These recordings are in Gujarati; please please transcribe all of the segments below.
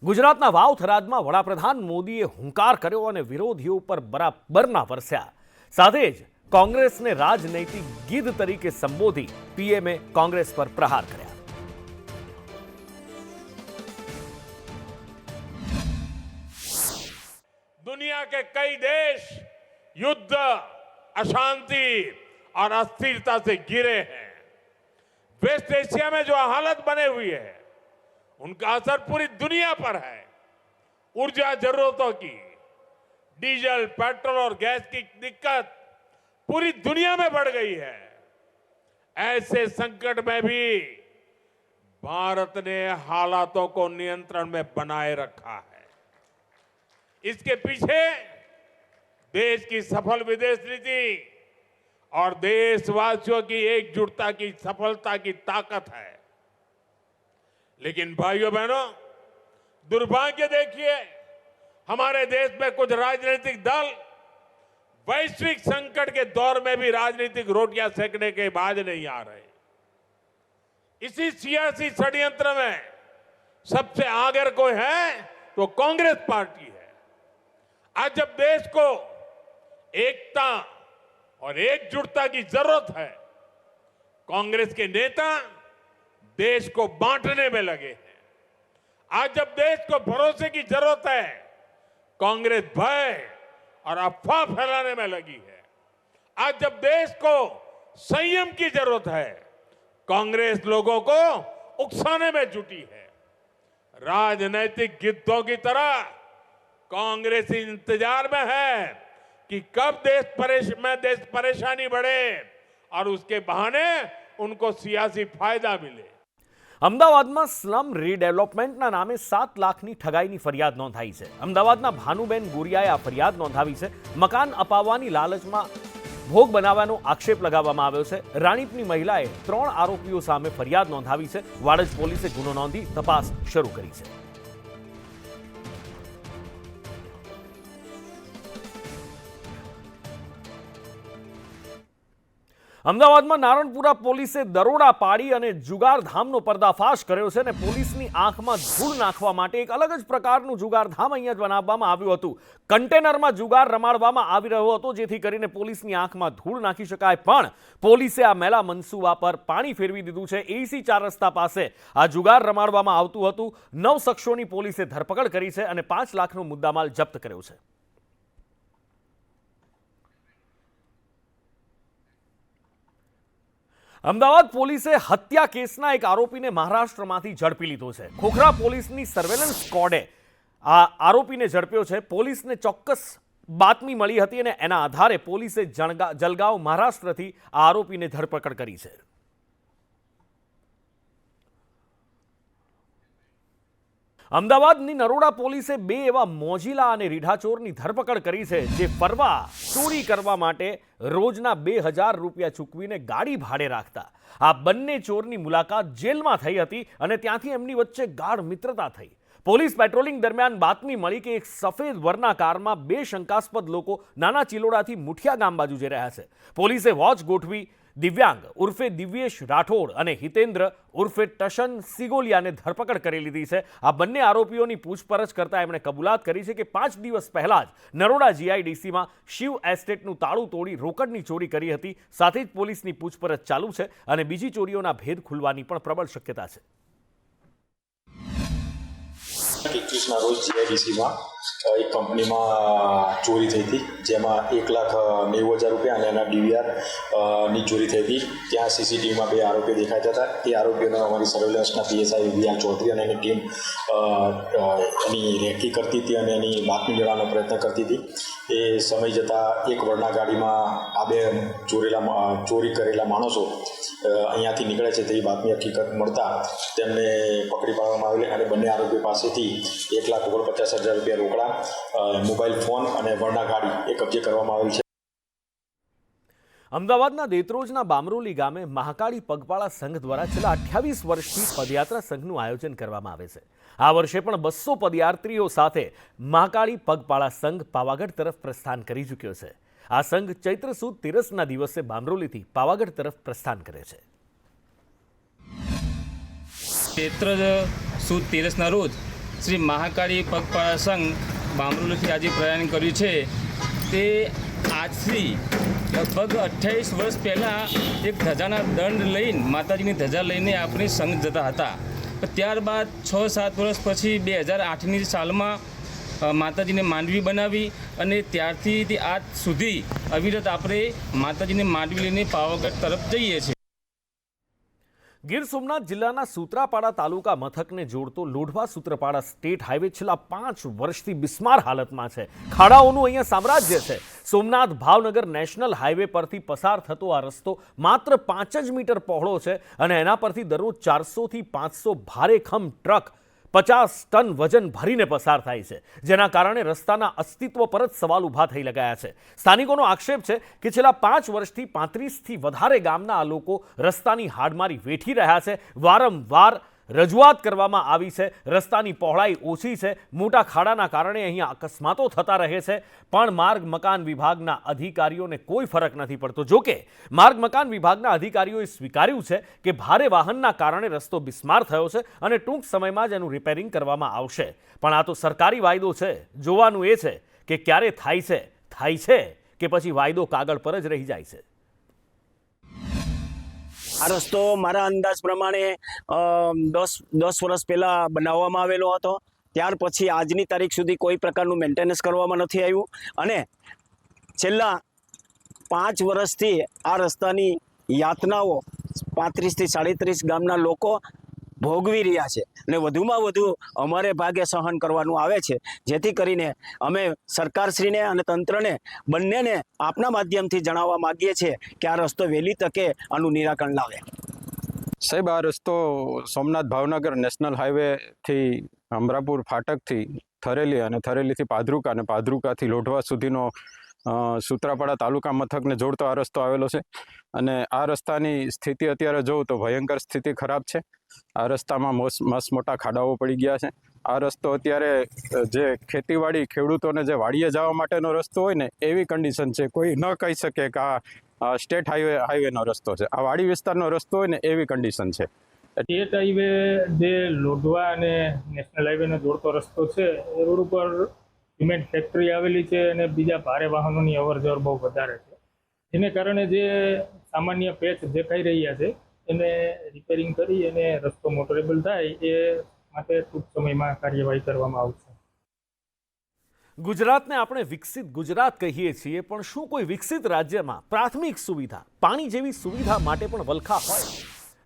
ગુજરાતના વાવ થરાદમાં વડાપ્રધાન મોદીએ હુંકાર કર્યો અને વિરોધીઓ પર બરાબરના વરસ્યા. સાથે જ કોંગ્રેસને રાજનૈતિક ગીધ તરીકે સંબોધી પીએમએ કોંગ્રેસ પર પ્રહાર કર્યા. दुनिया के कई देश युद्ध, अशांति और अस्थिरता से घिरे हैं. वेस्ट एशिया में जो हालत बने हुई है उनका असर पूरी दुनिया पर है. ऊर्जा जरूरतों की, डीजल, पेट्रोल और गैस की दिक्कत पूरी दुनिया में बढ़ गई है. ऐसे संकट में भी भारत ने हालातों को नियंत्रण में बनाए रखा है. इसके पीछे देश की सफल विदेश नीति और देशवासियों की एकजुटता की सफलता की ताकत है. लेकिन भाइयों बहनों, दुर्भाग्य देखिए, हमारे देश में कुछ राजनीतिक दल वैश्विक संकट के दौर में भी राजनीतिक रोटियां सेकने के बाज नहीं आ रहे. इसी सियासी षड्यंत्र में सबसे आगे कोई है तो कांग्रेस पार्टी है. आज जब देश को एकता और एकजुटता की जरूरत है, कांग्रेस के नेता देश को बांटने में लगे हैं. आज जब देश को भरोसे की जरूरत है, कांग्रेस भय और अफवाह फैलाने में लगी है. आज जब देश को संयम की जरूरत है, कांग्रेस लोगों को उकसाने में जुटी है. राजनीतिक गिद्धों की तरह कांग्रेस इंतजार में है कि कब देश परेशानी बढ़े और उसके बहाने उनको सियासी फायदा मिले. અમદાવાદમાં સ્લમ રીડેવલપમેન્ટના નામે 7 લાખની ઠગાઈની ફરિયાદ નોંધાઈ છે. અમદાવાદના ભાનુબેન ગુરિયાએ આ ફરિયાદ નોંધાવી છે. મકાન અપાવવાની લાલચમાં ભોગ બનાવવાનો આક્ષેપ લગાવવામાં આવ્યો છે. રાણીપની મહિલાએ 3 આરોપીઓ સામે ફરિયાદ નોંધાવી છે. વાડજ પોલીસે ગુનો નોંધી તપાસ શરૂ કરી છે. અમદાવાદમાં નારણપુરા પોલીસે દરોડા પાડી અને જુગારધામનો પર્દાફાશ કર્યો છે અને પોલીસની આંખમાં ધૂળ નાખવા માટે એક અલગ જ પ્રકારનું જુગારધામ અહીંયા બનાવવામાં આવ્યું હતું. કન્ટેનરમાં જુગાર રમાડવામાં આવી રહ્યો હતો જેથી કરીને પોલીસની આંખમાં ધૂળ નાખી શકાય, પણ પોલીસે આ મેલા મનસુબા પર પાણી ફેરવી દીધું છે. એસી 4 રસ્તા પાસે આ જુગાર રમાડવામાં આવતું હતું. 9 શખ્સોની પોલીસે ધરપકડ કરી છે અને 5 લાખનો મુદ્દામાલ જપ્ત કર્યો છે. અમદાવાદ પોલીસે હત્યા કેસના એક આરોપીને મહારાષ્ટ્રમાંથી ઝડપી લીધો છે. ખોખરા પોલીસની સર્વેલન્સ સ્ક્વોડે આ આરોપીને ઝડપ્યો છે. પોલીસને ચોક્કસ બાતમી મળી હતી અને એના આધારે પોલીસે જલગાંવ મહારાષ્ટ્રથી આ આરોપીને ધરપકડ કરી છે. અમદાવાદની નરોડા પોલીસે 2 એવા મોજીલા અને રીઢાચોરની ધરપકડ કરી છે જે ફરવા ચોરી કરવા માટે રોજના 2000 રૂપિયા ચૂકવીને ગાડી ભાડે રાખતા. આ બંને ચોરની મુલાકાત જેલમાં થઈ હતી અને ત્યાંથી એમની વચ્ચે ગાઢ મિત્રતા થઈ. પોલીસ પેટ્રોલિંગ દરમિયાન બાતમી મળી કે એક સફેદ વરના કારમાં 2 શંકાસ્પદ લોકો નાના ચિલોડાથી મુઠિયા ગામ બાજુ જઈ રહ્યા છે. પોલીસે વોચ ગોઠવી દિવ્યાંગ ઉર્ફે દિવ્યેશ રાઠોડ અને હિતેન્દ્ર ઉર્ફે ટશન સિગોલિયાને ધરપકડ કરી લીધી છે. આ બંને આરોપીઓની પૂછપરછ કરતા એમણે કબૂલાત કરી છે કે 5 દિવસ પહેલા જ નરોડા જીઆઈડીસીમાં શિવ એસ્ટેટનું તાળું તોડી રોકડની ચોરી કરી હતી. સાથે જ પોલીસની પૂછપરછ ચાલુ છે અને બીજી ચોરીઓના ભેદ ખુલવાની પણ પ્રબળ શક્યતા છે. 21ના રોજ જીઆઈડીસીમાં એક કંપનીમાં ચોરી થઈ હતી, જેમાં 1,90,000 રૂપિયા અને એના ડીવીઆર ની ચોરી થઈ હતી. ત્યાં સીસીટીવીમાં 2 આરોપીઓ દેખાતા હતા. એ આરોપીઓને અમારી સર્વેલન્સના પીએસઆઈ વીઆર ચૌધરી અને એની ટીમ એની રેકી કરતી હતી અને એની બાતમી લેવાનો પ્રયત્ન કરતી હતી. એ સમય જતાં એક વરના ગાડીમાં આ 2 ચોરી કરેલા માણસો અહીંયાથી નીકળે છે તેવી બાતમી હકીકત મળતા તેમને પકડી પાડવામાં આવેલી અને બંને આરોપીઓ પાસેથી 1,49,000 રૂપિયા રોકડા, મોબાઈલ ફોન અને વરના ગાડી એ કબજે કરવામાં આવેલ છે. અમદાવાદના દેત્રોજના બામરોલી ગામે મહાકાળી પગપાળા સંઘ દ્વારા છેલ્લા 28 વર્ષથી પદયાત્રા સંઘનું આયોજન કરવામાં આવે છે. આ વર્ષે પણ 200 પદયાત્રીઓ સાથે મહાકાળી પગપાળા સંઘ પાવાગઢ તરફ પ્રસ્થાન કરી ચૂક્યો છે. આ સંઘ ચૈત્ર સુદ 13ના દિવસે બામરોલીથી પાવાગઢ તરફ પ્રસ્થાન કરે છે. ચૈત્ર સુદ 13ના રોજ શ્રી મહાકાળી પગપાળા સંઘ બામરોલીથી આજે પ્રયાણ કર્યું છે તે આજથી લગભગ 28 વર્ષ પહેલાં એક ધજાના દંડ લઈને માતાજીની ધજા લઈને આપણે સંઘ જતા હતા. ત્યારબાદ 6-7 વર્ષ પછી 2008ની સાલમાં માતાજીને માંડવી બનાવી અને ત્યારથી તે આજ સુધી અવિરત આપણે માતાજીને માંડવી લઈને પાવાગઢ તરફ જઈએ છીએ. ગીર સોમનાથ જિલ્લાના સૂત્રાપાડા તાલુકા મથકને જોડતો લોઢવા સૂત્રાપાડા સ્ટેટ હાઈવે છેલ્લા 5 વર્ષથી બિસ્માર હાલતમાં છે. ખાડાઓનું અહીંયા સામ્રાજ્ય છે. સોમનાથ ભાવનગર નેશનલ હાઈવે પરથી પસાર થતો આ રસ્તો માત્ર 5 જ મીટર પહોળો છે અને એના પરથી દરરોજ 400 થી 500 ભારેખમ ટ્રક 50 ટન વજન ભરીને પસાર થાય છે, જેના કારણે રસ્તાના અસ્તિત્વ પર જ સવાલ ઊભા થઈ લગાયા છે. સ્થાનિકોનો આક્ષેપ છે કે છેલ્લા 5 વર્ષથી 35થી વધારે ગામના આ લોકો રસ્તાની હાડમારી વેઠી રહ્યા છે. વારંવાર રજૂઆત કરવામાં આવી છે. રસ્તાની પહોળાઈ ઓછી છે. મોટા ખાડાના કારણે અહીંયા અકસ્માતો થતા રહે છે, પણ માર્ગ મકાન વિભાગના અધિકારીઓને કોઈ ફરક નથી પડતો. જોકે માર્ગ મકાન વિભાગના અધિકારીઓએ સ્વીકાર્યું છે કે ભારે વાહનના કારણે રસ્તો બિસ્માર થયો છે અને ટૂંક સમયમાં જ એનું રિપેરિંગ કરવામાં આવશે. પણ આ તો સરકારી વાયદો છે. જોવાનું એ છે કે ક્યારે થાય છે કે પછી વાયદો કાગળ પર જ રહી જાય છે. આ રસ્તો મારા અંદાજ પ્રમાણે 10 વર્ષ પહેલાં બનાવવામાં આવેલો હતો. ત્યાર પછી આજની તારીખ સુધી કોઈ પ્રકારનું મેન્ટેનન્સ કરવામાં નથી આવ્યું અને છેલ્લા 5 વર્ષથી આ રસ્તાની યાતનાઓ 35 થી 37 ગામના લોકો ભોગવી રહ્યા છે અને વધુમાં વધુ અમારે ભાગે સહન કરવાનું આવે છે. જેથી કરીને અમે સરકારશ્રીને અને તંત્રને બંનેને આપના માધ્યમથી જણાવવા માગીએ છીએ કે આ રસ્તો વહેલી તકે આનું નિરાકરણ લાવે. સાહેબ, આ રસ્તો સોમનાથ ભાવનગર નેશનલ હાઈવેથી અમરાપુર ફાટકથી થરેલી અને થરેલીથી પાદરુકા અને પાદરુકાથી લોઢવા સુધીનો સૂત્રાપાડા તાલુકા મથકને જોડતો આ રસ્તો આવેલો છે અને આ રસ્તાની સ્થિતિ અત્યારે જોઉં તો ભયંકર સ્થિતિ ખરાબ છે. આ રસ્તામાં મસ્ત મોટા ખાડાઓ પડી ગયા છે. આ રસ્તો અત્યારે જે ખેતીવાડી ખેડૂતોને જે વાડીએ જવા માટેનો રસ્તો હોય ને એવી કન્ડિશન છે. કોઈ ન કહી શકે કે આ સ્ટેટ હાઈવેનો રસ્તો છે. આ વાડી વિસ્તારનો રસ્તો હોય ને એવી કન્ડિશન છે. સ્ટેટ હાઈવે જે લોઢવા અને નેશનલ હાઈવેનો જોડતો રસ્તો છે એ રોડ ઉપર સિમેન્ટ ફેક્ટરી આવેલી છે અને બીજા ભારે વાહનોની અવરજવર બહુ વધારે છે. જેને કારણે જે સામાન્ય પેચ દેખાઈ રહ્યા છે એને રિપેરિંગ કરી અને રસ્તો મોટરેબલ થાય એ માટે ટૂંક સમયમાં કાર્યવાહી કરવામાં આવશે. ગુજરાતને આપણે વિકસિત ગુજરાત કહીએ છીએ, પણ શું કોઈ વિકસિત રાજ્યમાં પ્રાથમિક સુવિધા, પાણી જેવી સુવિધા માટે પણ વલખા હોય?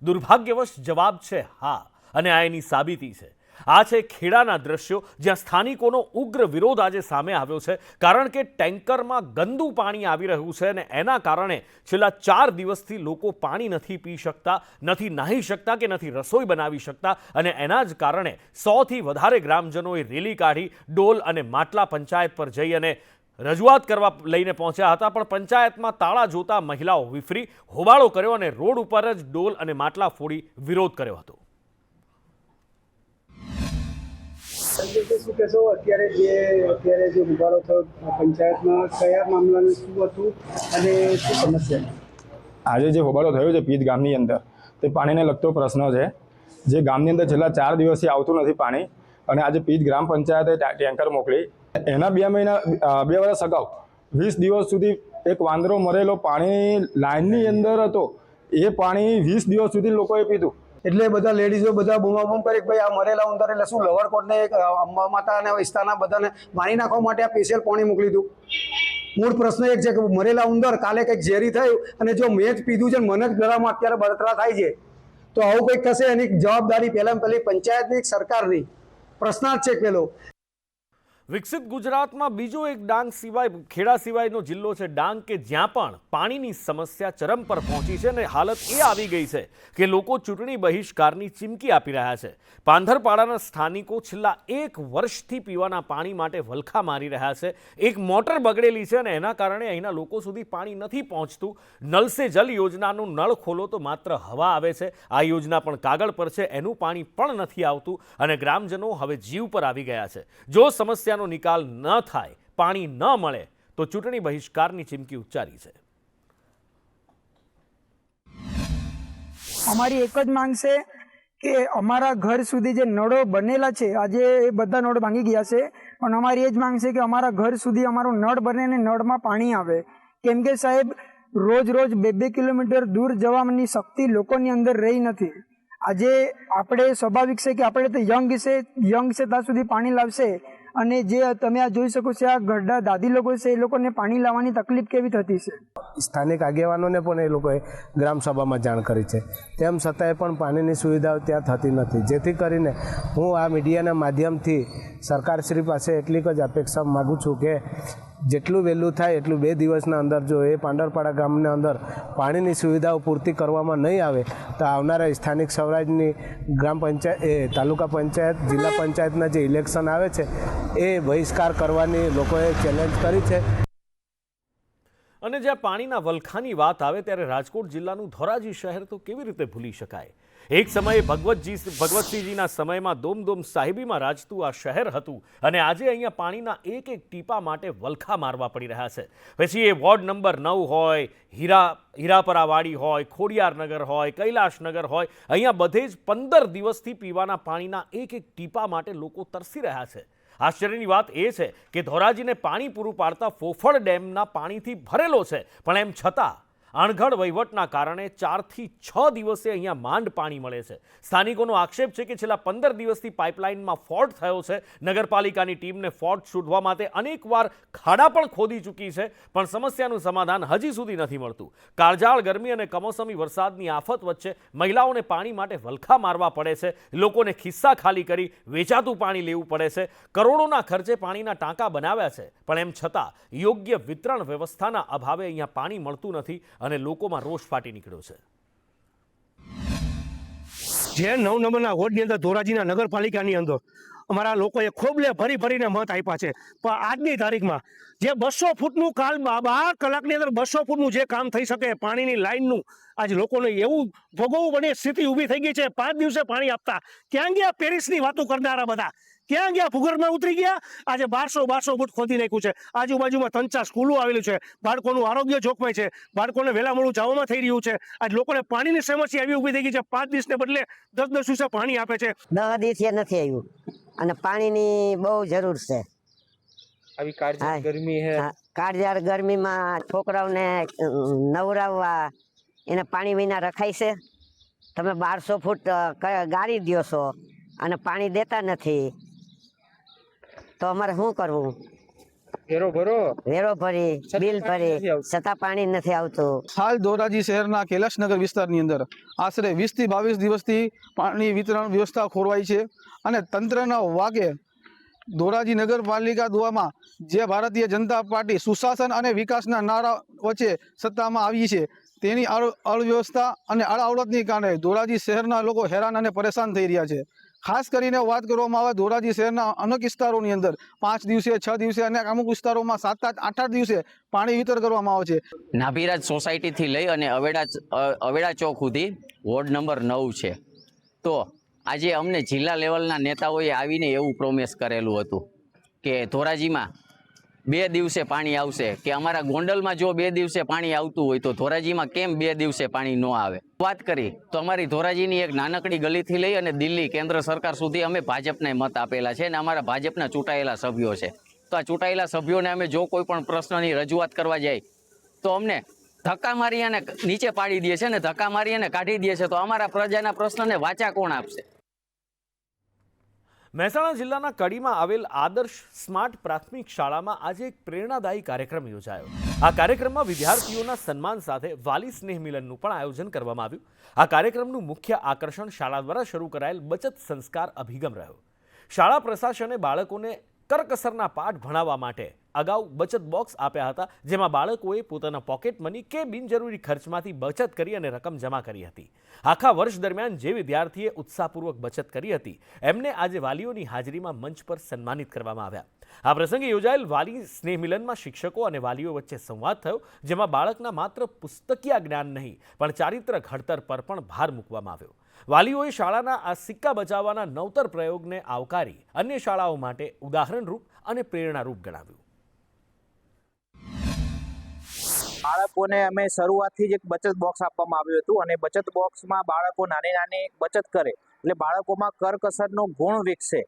દુર્ભાગ્યવશ જવાબ છે હા, અને આ એની સાબિતી છે. આ છે ખેડાના દ્રશ્યો, જ્યાં સ્થાનિકોનો ઉગ્ર વિરોધ આજે સામે આવ્યો છે, કારણ કે ટેન્કરમાં ગંદુ પાણી આવી રહ્યું છે અને એના કારણે છેલ્લા 4 દિવસથી લોકો પાણી નથી પી શકતા, નથી નાહી શકતા કે નથી રસોઈ બનાવી શકતા. અને એના જ કારણે 100થી વધારે ગ્રામજનોએ રેલી કાઢી ડોલ અને માટલા પંચાયત પર જઈ અને રજૂઆત કરવા લઈને પહોંચ્યા હતા. પણ પંચાયતમાં તાળા જોતા મહિલાઓ વિફરી હોબાળો કર્યો અને રોડ ઉપર જ ડોલ અને માટલા ફોડી વિરોધ કર્યો હતો. શું કહેશો અત્યારે જે ઉભારો થયો પંચાયતમાં કયા મામલાનું શું હતું અને શું સમસ્યા? આજે જે હોબાળો થયો છે પીજ ગામની અંદર તે પાણીને લગતો પ્રશ્ન છે. જે ગામની અંદર છેલ્લા 4 દિવસથી આવતું નથી પાણી અને આજે પીજ ગ્રામ પંચાયતે ટેન્કર મોકલી. એના 2 વર્ષ અગાઉ 20 દિવસ સુધી એક વાંદરો મરેલો પાણી લાઇનની અંદર હતો. એ પાણી 20 દિવસ સુધી લોકોએ પીધું. એટલે બધા લેડીઝો બધા બૂમાબૂમ કરી ભાઈ આ મરેલા ઉંદર એટલે શું લવરકોટને અંબા માતા અને વિસ્તારના બધાને મારી નાખવા માટે આ સ્પેશિયલ પાણી મોકલી દીધું. મૂળ પ્રશ્ન એક છે કે મરેલા ઉંદર કાલે કંઈક ઝેરી થયું અને જો મેં જ પીધું છે મને જ ગળામાં અત્યારે બળતરા થાય છે તો આવું કંઈક થશે. એની જવાબદારી પહેલી પંચાયતની સરકારની પ્રશ્નાર્થ છે પેલો. વિકસિત ગુજરાતમાં બીજો એક ડાંગ સિવાય ખેડા સિવાયનો જિલ્લો છે ડાંગ, કે જ્યાં પણ પાણીની સમસ્યા ચરમ પર પહોંચી છે અને હાલત એ આવી ગઈ છે કે લોકો ચૂંટણી બહિષ્કારની ચીમકી આપી રહ્યા છે. પાંધરપાડાના સ્થાનિકો છેલ્લા 1 વર્ષથી પીવાના પાણી માટે વલખા મારી રહ્યા છે. એક મોટર બગડેલી છે અને એના કારણે અહીંના લોકો સુધી પાણી નથી પહોંચતું. નલ સે જલ યોજનાનું નળ ખોલો તો માત્ર હવા આવે છે. આ યોજના પણ કાગળ પર છે, એનું પાણી પણ નથી આવતું અને ગ્રામજનો હવે જીવ પર આવી ગયા છે. જો સમસ્યા નિકાલ ન થાય, પાણી ન મળે તો ચૂંટણી બહિષ્કારની ચીમકી ઉચ્ચારી છે. અમારી એક જ માંગ છે કે અમારા ઘર સુધી જે નળો બનેલા છે આજે એ બધા નળ ભાંગી ગયા છે, પણ અમારી એ જ માંગ છે કે અમારા ઘર સુધી અમારો નળ બને અને નળમાં પાણી આવે. કેમ કે સાહેબ રોજ 2-2 કિલોમીટર દૂર જવાની શક્તિ લોકોની અંદર રહી નથી. આજે આપણે સ્વાભાવિક છે કે આપણે તો યંગ છે ત્યાં સુધી પાણી લાવશે, અને જે તમે આ જોઈ શકો છો આ ગઢડા દાદી લોકો છે એ લોકોને પાણી લાવવાની તકલીફ કેવી થતી છે. સ્થાનિક આગેવાનોને પણ એ લોકોએ ગ્રામસભામાં જાણ કરી છે, તેમ છતાંય પણ પાણીની સુવિધાઓ ત્યાં થતી નથી. જેથી કરીને હું આ મીડિયાના માધ્યમથી સરકારશ્રી પાસે એટલી જ અપેક્ષા માગું છું કે જેટલું વહેલું થાય એટલું 2 દિવસના અંદર જો એ પાંડરપાડા ગામની અંદર પાણીની સુવિધાઓ પૂર્તિ કરવામાં નહીં આવે તો આવનારા સ્થાનિક સ્વરાજની ગ્રામ પંચાયત તાલુકા પંચાયત જિલ્લા પંચાયતના જે ઇલેક્શન આવે છે એ બહિષ્કાર કરવાની લોકોએ ચેલેન્જ કરી છે. અને જ્યાં પાણીના વલખાની વાત આવે ત્યારે રાજકોટ જિલ્લાનું ધોરાજી શહેર તો કેવી રીતે ભૂલી શકાય. એક સમયે ભગવતસિંહજીના સમયમાં દોમદોમ સાહિબીમાં રાજતું આ શહેર હતું, અને આજે અહીંયા પાણીના એક ટીપા માટે વલખા મારવા પડી રહ્યા છે. પછી એ વોર્ડ નંબર 9 હોય, હીરાપરાવાડી હોય, ખોડિયારનગર હોય, કૈલાશનગર હોય, અહીંયા બધે જ 15 દિવસથી પીવાના પાણીના એક ટીપા માટે લોકો તરસી રહ્યા છે. આશ્ચર્યની વાત એ છે કે ધોરાજીને પાણી પૂરું પાડતા ફોફળ ડેમના પાણીથી ભરેલો છે, પણ એમ છતાં અણઘડ વહીવટના કારણે 4 થી 6 દિવસે અહીંયા માંડ પાણી મળે છે. સ્થાનિકોનો આક્ષેપ છે કે છેલ્લા 15 દિવસથી પાઇપલાઇનમાં ફોલ્ટ થયો છે. નગરપાલિકાની ટીમને ફોલ્ટ શોધવા માટે અનેકવાર ખાડા પણ ખોદી ચૂકી છે, પણ સમસ્યાનું સમાધાન હજી સુધી નથી મળતું. કાળઝાળ ગરમી અને કમોસમી વરસાદની આફત વચ્ચે મહિલાઓને પાણી માટે વલખા મારવા પડે છે. લોકોને ખિસ્સા ખાલી કરી વેચાતું પાણી લેવું પડે છે. કરોડોના ખર્ચે પાણીના ટાંકા બનાવ્યા છે, પણ એમ છતાં યોગ્ય વિતરણ વ્યવસ્થાના અભાવે અહીંયા પાણી મળતું નથી અને લોકોમાં રોષ ફાટી નીકળ્યો છે. જે 9 નંબરના વોર્ડની અંદર ધોરાજીના નગરપાલિકાની અંદર અમારા લોકોએ ખોબલે ભરીને મત આપ્યા છે, પણ આજની તારીખમાં જે 200 ફૂટનું કાલ 12 કલાકની અંદર 200 ફૂટનું જે કામ થઈ શકે પાણીની લાઈનનું આજ લોકોને એવું ભોગવવું પડે સ્થિતિ ઊભી થઈ ગઈ છે. 5 દિવસે પાણી આપતા ક્યાં ગયા પેરિસની વાતો કરનારા બધા, ક્યાં ગયા ભૂગર્ભમાં ઉતરી ગયા. આજે 1200 ફૂટ ખોદી નાખ્યું છે. આજુબાજુમાં 3-4 સ્કૂલો આવેલી છે. બાળકોનું આરોગ્ય જોખમાય છે. બાળકોને વહેલા મોડું જવામાં થઈ રહ્યું છે. આજ લોકોને પાણીની સમસ્યા એવી ઊભી થઈ ગઈ છે. 5 દિવસને બદલે 10 દિવસે પાણી આપે છે. 10 દિવસે નથી આવ્યું અને પાણીની બહુ જરૂર છે. આવી કાળઝાળ ગરમી છે. કાળઝાળ ગરમીમાં છોકરાઓને નવરાવવા એને પાણી વિના રખાય છે. તમે 1200 ફૂટ ગાળી દો છો અને પાણી દેતા નથી, તો અમારે શું કરવું? વેરો ભરી બિલ ભરી છતાં પાણી નથી આવતું. હાલ ધોરાજી શહેરના કૈલાશનગર વિસ્તારની અંદર આશરે 20 થી 22 દિવસથી પાણી વિતરણ વ્યવસ્થા ખોરવાઈ છે, અને તંત્રના વાકે ધોરાજી નગરપાલિકા દ્વારા જે ભારતીય જનતા પાર્ટી સુશાસન અને વિકાસના નારા વચ્ચે સત્તામાં આવી છે તેની અવ્યવસ્થા અને આડાઅવળતની કારણે ધોરાજી શહેરના લોકો હેરાન અને પરેશાન થઈ રહ્યા છે. ખાસ કરીને વાત કરવામાં આવે ધોરાજી શહેરના અનેક વિસ્તારોની અંદર 5 દિવસે 6 દિવસે અને અમુક વિસ્તારોમાં 7-8 દિવસે પાણી વિતરણ કરવામાં આવે છે. નાભીરાજ સોસાયટીથી લઈ અને અવેડા ચોક સુધી વોર્ડ નંબર 9 છે. તો આજે અમને જિલ્લા લેવલના નેતાઓએ આવીને એવું પ્રોમિસ કરેલું હતું કે ધોરાજીમાં 2 દિવસે પાણી આવશે, કે અમારા ગોંડલમાં જો 2 દિવસે પાણી આવતું હોય તો ધોરાજીમાં કેમ 2 દિવસે પાણી ન આવે. વાત કરી તો અમારી ધોરાજીની એક નાનકડી ગલીથી લઈ અને દિલ્હી કેન્દ્ર સરકાર સુધી અમે ભાજપને મત આપેલા છે, અને અમારા ભાજપના ચૂંટાયેલા સભ્યો છે. તો આ ચૂંટાયેલા સભ્યોને અમે જો કોઈ પણ પ્રશ્નની રજૂઆત કરવા જાય તો અમને ધક્કા મારી અને નીચે પાડી દે છે ને ધક્કા મારી અને કાઢી દે છે. તો અમારા પ્રજાના પ્રશ્નને વાચા કોણ આપશે? મહેસાણા જિલ્લાના કડીમાં આવેલ આદર્શ સ્માર્ટ પ્રાથમિક શાળામાં આજે એક પ્રેરણાદાયી કાર્યક્રમ યોજાયો. આ કાર્યક્રમમાં વિદ્યાર્થીઓના સન્માન સાથે વાલી સ્નેહ મિલનનું પણ આયોજન કરવામાં આવ્યું. આ કાર્યક્રમનું મુખ્ય આકર્ષણ શાળા દ્વારા શરૂ કરાયેલ બચત સંસ્કાર અભિગમ રહ્યો. શાળા પ્રશાસને બાળકોને કરકસરના પાઠ ભણાવવા માટે અગાઉ બચત બોક્સ આપ્યા હતા, જેમાં બાળકોએ પોતાના પોકેટ મની કે બિનજરૂરી ખર્ચમાંથી બચત કરી અને રકમ જમા કરી હતી. આખા વર્ષ દરમિયાન જે વિદ્યાર્થીએ ઉત્સાહપૂર્વક બચત કરી હતી એમને આજે વાલીઓની હાજરીમાં મંચ પર સન્માનિત કરવામાં આવ્યા. આ પ્રસંગે યોજાયેલ વાલી સ્નેહ મિલનમાં શિક્ષકો અને વાલીઓ વચ્ચે સંવાદ થયો, જેમાં બાળકના માત્ર પુસ્તકીય જ્ઞાન નહીં પણ ચારિત્ર ઘડતર પર પણ ભાર મૂકવામાં આવ્યો. વાલીઓએ શાળાના આ સિક્કા બચાવવાના નવતર પ્રયોગને આવકારી અન્ય શાળાઓ માટે ઉદાહરણરૂપ અને પ્રેરણારૂપ ગણાવ્યું. બાળકોને અમે શરૂઆતથી જ એક બચત બોક્સ આપવામાં આવ્યું હતું, અને બચત બોક્સમાં બાળકો નાની બચત કરે એટલે બાળકોમાં કરકસરનો ગુણ વિકસે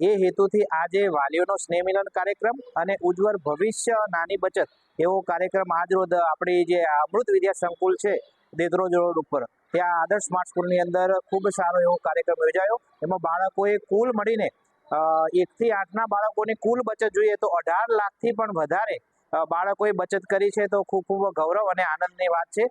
એ હેતુથી આજે વાલીઓનો સ્નેહ મિલન કાર્યક્રમ અને ઉજ્જવળ ભવિષ્ય નાની બચત એવો કાર્યક્રમ આજ રોજ આપણી જે અમૃત વિદ્યા સંકુલ છે દેદરોજ રોડ ઉપર ત્યાં આદર્શ સ્માર્ટ સ્કૂલની અંદર ખૂબ સારો એવો કાર્યક્રમ યોજાયો. એમાં બાળકોએ કુલ મળીને 1 થી 8ના બાળકોની કુલ બચત જોઈએ તો 18 લાખથી પણ વધારે બાળકોએ બચત કરી છે. તો ખૂબ ખૂબ ગૌરવ અને આનંદની વાત છે.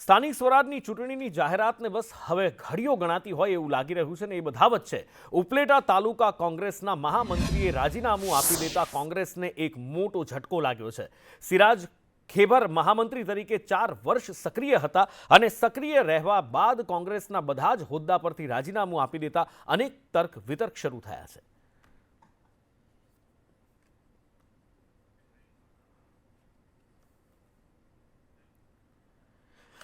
સ્થાનિક સ્વરાજની ચૂંટણીની જાહેરાતને બસ હવે ઘડીઓ ગણાતી હોય એવું લાગી રહ્યું છે ને એ બધા વચ્ચે ઉપલેટા તાલુકા કોંગ્રેસના મહામંત્રીએ રાજીનામું આપી દેતા કોંગ્રેસને એક મોટો ઝટકો લાગ્યો છે. સિરાજ ખેબર મહામંત્રી તરીકે 4 વર્ષ સક્રિય હતા અને સક્રિય રહેવા બાદ કોંગ્રેસના બધા જ હોદ્દા પરથી રાજીનામું આપી દેતા અનેક તર્ક વિતર્ક શરૂ થયા છે.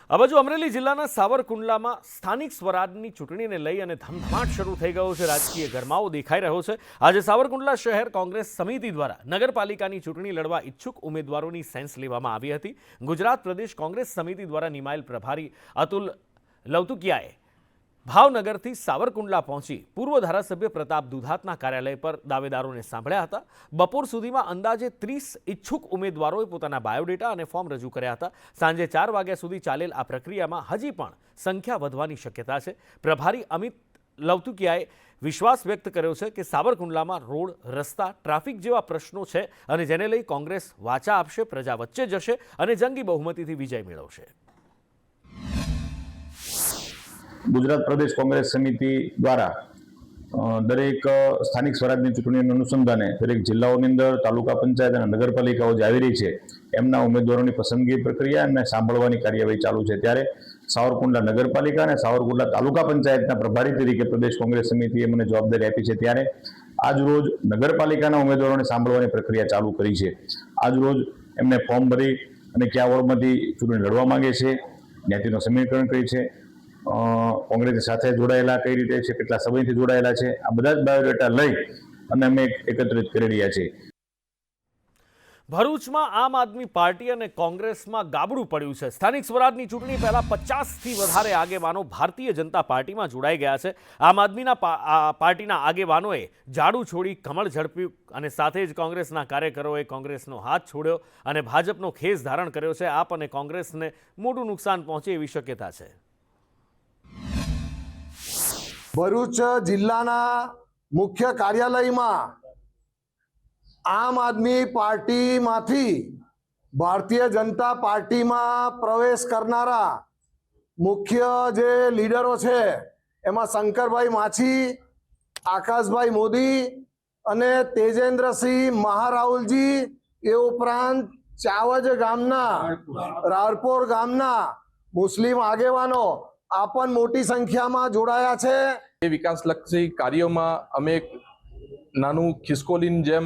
આ બાજુ અમરેલી જિલ્લાના સાવરકુંડલામાં સ્થાનિક સ્વરાજની ચૂંટણીને લઈ અને ધમધમાટ શરૂ થઈ ગયો છે. રાજકીય ગરમાવો દેખાઈ રહ્યો છે. આજે સાવરકુંડલા શહેર કોંગ્રેસ સમિતિ દ્વારા નગરપાલિકાની ચૂંટણી લડવા ઈચ્છુક ઉમેદવારોની સેન્સ લેવામાં આવી હતી. ગુજરાત પ્રદેશ કોંગ્રેસ સમિતિ દ્વારા નિમાયેલ પ્રભારી અતુલ લવતુકિયાએ ભાવનગરથી સાવરકુંડલા પહોંચી પૂર્વ ધારાસભ્ય પ્રતાપ દુધાતના કાર્યાલય પર દાવેદારોને સાંભળ્યા હતા. બપોર સુધીમાં અંદાજે 30 ઈચ્છુક ઉમેદવારોએ પોતાના બાયોડેટા અને ફોર્મ રજૂ કર્યા હતા. સાંજે 4 વાગ્યા સુધી ચાલેલ આ પ્રક્રિયામાં હજી પણ સંખ્યા વધવાની શક્યતા છે. પ્રભારી અમિત લવતુકિયાએ વિશ્વાસ વ્યક્ત કર્યો છે કે સાવરકુંડલામાં રોડ, રસ્તા, ટ્રાફિક જેવા પ્રશ્નો છે અને જેને લઈ કોંગ્રેસ વાચા આપશે, પ્રજા વચ્ચે જશે અને જંગી બહુમતીથી વિજય મેળવશે. ગુજરાત પ્રદેશ કોંગ્રેસ સમિતિ દ્વારા દરેક સ્થાનિક સ્વરાજની ચૂંટણીના અનુસંધાને દરેક જિલ્લાઓની અંદર તાલુકા પંચાયત અને નગરપાલિકાઓ જે આવી રહી છે એમના ઉમેદવારોની પસંદગી પ્રક્રિયા અને સાંભળવાની કાર્યવાહી ચાલુ છે. ત્યારે સાવરકુંડલા નગરપાલિકા અને સાવરકુંડલા તાલુકા પંચાયતના પ્રભારી તરીકે પ્રદેશ કોંગ્રેસ સમિતિએ મને જવાબદારી આપી છે. ત્યારે આજ રોજ નગરપાલિકાના ઉમેદવારોને સાંભળવાની પ્રક્રિયા ચાલુ કરી છે. આજ રોજ એમને ફોર્મ ભરી અને કયા વોર્ડમાંથી ચૂંટણી લડવા માંગે છે, જ્ઞાતિનું સમીકરણ કઈ છે, કોંગ્રેસ સાથે જોડાયેલા કઈ રીતે છે, કેટલા સમયથી જોડાયેલા છે, આ બધા જ બાયોડેટા લઈ અને અમે એકત્રિત કરી રહ્યા છીએ. ભરૂચમાં આમ આદમી પાર્ટી અને કોંગ્રેસમાં ગાબડું પડ્યું છે. સ્થાનિક સ્વરાજની ચૂંટણી પહેલા 50થી વધારે આગેવાનો ભારતીય જનતા પાર્ટીમાં જોડાઈ ગયા છે. આમ આદમીના પાર્ટીના આગેવાનોએ ઝાડુ છોડી કમળ ઝડપ્યું અને સાથે જ કોંગ્રેસના કાર્યકરોએ કોંગ્રેસનો હાથ છોડ્યો અને ભાજપનો ખેસ ધારણ કર્યો છે. આપ અને કોંગ્રેસને મોટું નુકસાન પહોંચે એવી શક્યતા છે. ભરૂચ જિલ્લાના મુખ્ય કાર્યાલયમાં આમ આદમી પાર્ટીમાંથી ભારતીય જનતા પાર્ટીમાં પ્રવેશ કરનારા મુખ્ય જે લીડરો છે એમાં શંકરભાઈ માછી, આકાશભાઈ મોદી અને તેજેન્દ્રસિંહ મહારાઉલજી, એ ઉપરાંત ચાવજ ગામના, રારપોર ગામના મુસ્લિમ આગેવાનો આ પણ મોટી સંખ્યામાં જોડાયા છે. એ વિકાસલક્ષી કાર્યોમાં અમે એક નાનું ખિસકોલીની જેમ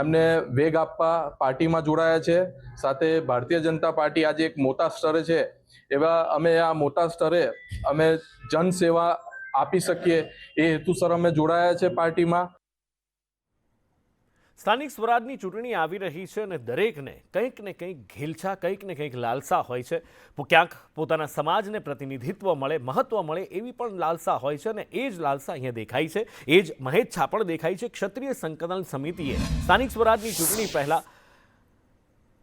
એમને વેગ આપવા પાર્ટીમાં જોડાયા છે. સાથે ભારતીય જનતા પાર્ટી આજે એક મોટા સ્તરે છે એવા અમે આ મોટા સ્તરે અમે જનસેવા આપી શકીએ એ હેતુસર અમે જોડાયા છે પાર્ટીમાં. સ્થાનિક સ્વરાજની ચૂંટણી આવી રહી છે અને દરેકને કંઈક ને કંઈક ઘેલછા, કંઈક ને કંઈક લાલસા હોય છે. ક્યાંક પોતાના સમાજને પ્રતિનિધિત્વ મળે, મહત્વ મળે એવી પણ લાલસા હોય છે અને એ જ લાલસા અહીંયા દેખાય છે. એ જ મહેચ્છા પણ દેખાય છે. ક્ષત્રિય સંકલન સમિતિએ સ્થાનિક સ્વરાજની ચૂંટણી પહેલા